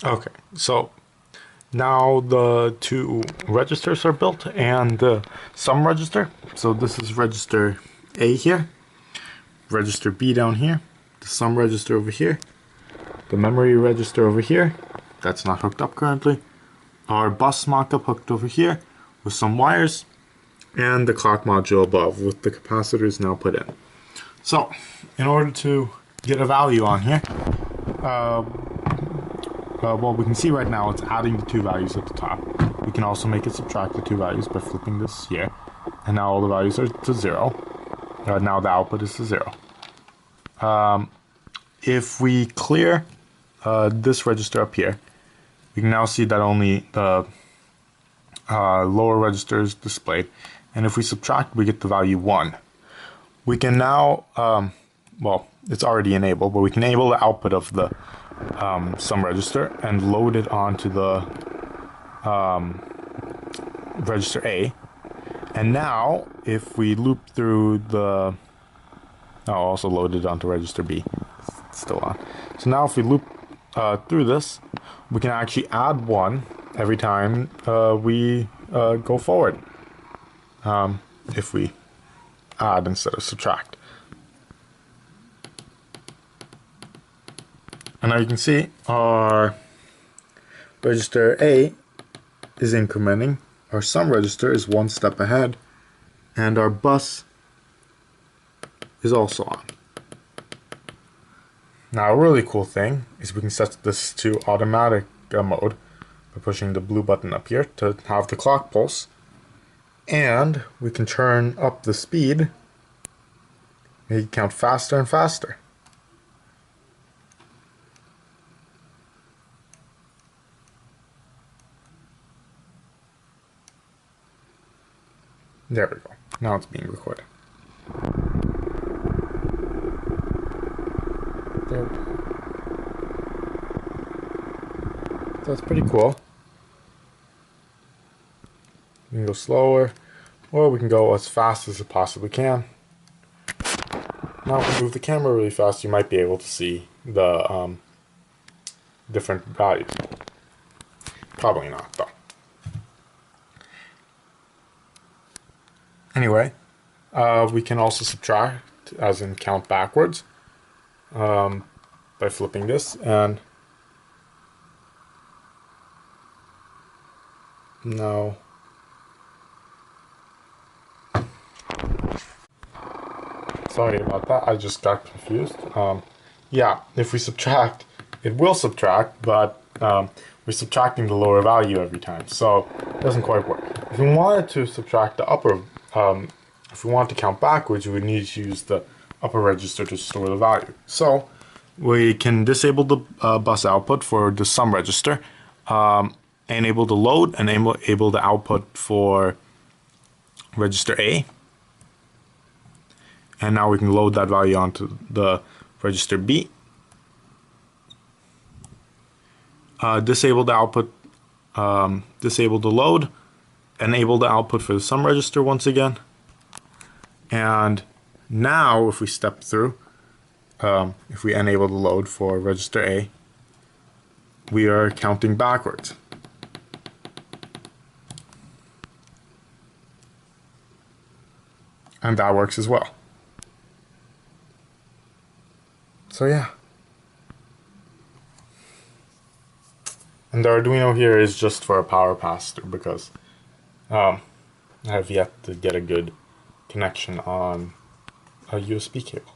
Okay, so now the two registers are built and the sum register. So this is register A here, register B down here, the sum register over here, the memory register over here, that's not hooked up currently, our bus mockup hooked over here with some wires, and the clock module above with the capacitors now put in. So, in order to get a value on here, well, we can see right now it's adding the two values at the top. We can also make it subtract the two values by flipping this here. And now all the values are to 0. Now the output is to 0. If we clear this register up here, we can now see that only the lower register is displayed. And if we subtract, we get the value 1. We can now, well, it's already enabled, but we can enable the output of the sum register and load it onto the register A. And now, if we loop through the, I'll also load it onto register B. It's still on. So now if we loop through this, we can actually add 1 every time we go forward. If we add instead of subtract. And now you can see our register A is incrementing, our sum register is 1 step ahead, and our bus is also on. Now a really cool thing is we can set this to automatic mode by pushing the blue button up here to have the clock pulse, and we can turn up the speed, make it count faster and faster. There we go. Now it's being recorded. There we go. So that's pretty cool. We can go slower, or we can go as fast as it possibly can. Now if we move the camera really fast, you might be able to see the different values. Probably not, though. Anyway, we can also subtract, as in count backwards, by flipping this, and now sorry about that, I just got confused. Yeah, if we subtract, it will subtract, but we're subtracting the lower value every time, so it doesn't quite work. If we wanted to subtract the upper, if we want to count backwards, we would need to use the upper register to store the value. So we can disable the bus output for the sum register, enable the load, and enable the output for register A. And now we can load that value onto the register B. Disable the output, disable the load, enable the output for the sum register once again. And now if we step through, if we enable the load for register A, we are counting backwards. And that works as well. So yeah. And the Arduino here is just for a power pass-through because I have yet to get a good connection on a USB cable.